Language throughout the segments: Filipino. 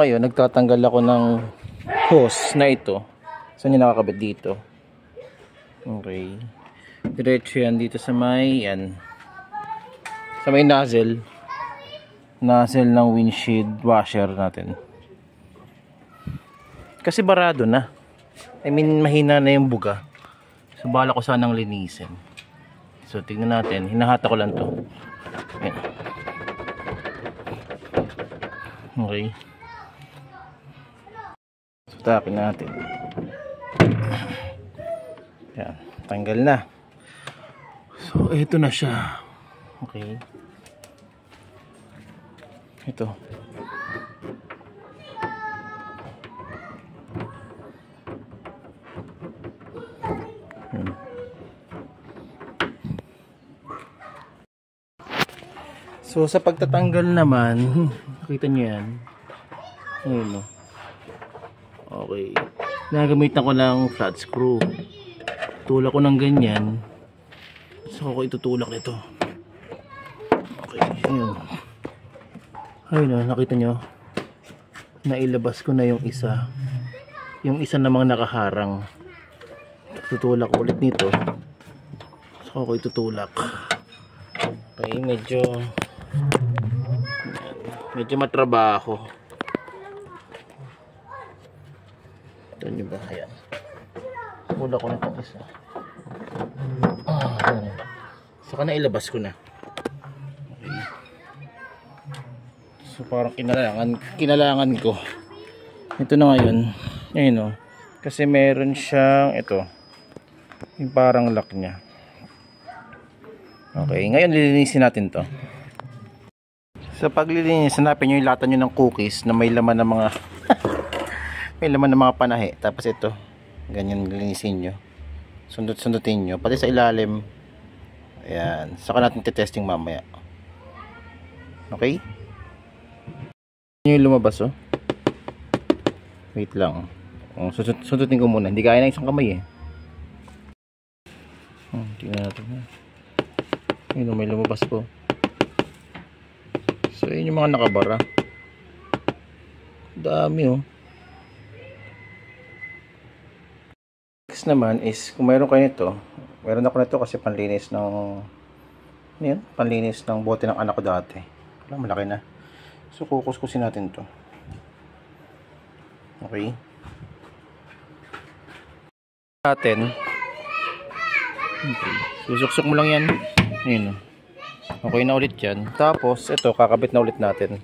ngayon, nagtatanggal ako ng hose na ito. Saan yung nakakabit dito? Okay. Diretso yan dito sa may, yan. Sa may nozzle. Nozzle ng windshield washer natin. Kasi barado na. I mean, mahina na yung buga. So, bala ko sanang linisin. So, tignan natin. Hinahata ko lang to. Yan. Okay. So, tapin natin. Yan. Tanggal na. So, ito na siya. Okay. Ito. So sa pagtatanggal naman, nakita nyo yan. Ayun o. Okay. Nagamitan ko ng flat screw. Tulak ko ng ganyan. So ako itutulak nito. Okay. Ayun. Ayun o, nakita nyo. Nailabas ko na yung isa. Yung isa namang nakaharang. Tutulak ko ulit nito. So ako itutulak. Okay, medyo matrabaho. Ito nyo ba? Ayan. Pula ko na ito isa. Saka na ilabas ko na. Okay. So parang kinalangan ko. Ito na ngayon. Ayun o. Kasi meron siyang ito. Yung parang lock niya. Okay. Ngayon lilinisin natin to. Sa paglilinis, hanapin nyo yung lata nyo ng cookies na may laman ng mga may laman ng mga panahe. Tapos ito, ganyan linisin nyo. Sundutin nyo. Pati sa ilalim. Ayan. Saka natin testing mamaya. Okay? Yung lumabas oh. Wait lang. Sundutin ko muna. Hindi kaya na isang kamay eh. Tingnan natin. Ayun, may lumabas po. So yun yung mga nakabara. Dami oh. Next naman is kung mayroon kayo nito, meron ako nito kasi panlinis ng yun, panlinis ng bote ng anak ko dati. Wala, malaki na. So kukuskusin natin to. Okay. Natin. Okay. Susuksok mo lang yan. Ayun oh. Okay na ulit yan. Tapos ito kakabit na ulit natin.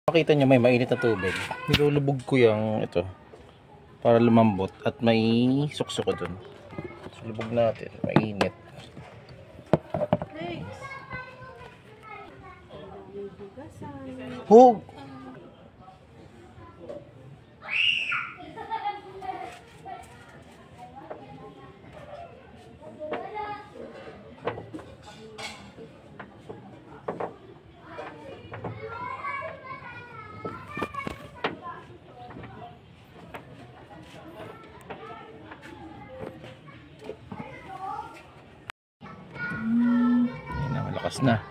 Makita nyo may mainit na tubig. Nilulubog ko yung ito para lumambot at may suksok ko dun. So, lubog natin. Mainit. Hug! Na malakas na.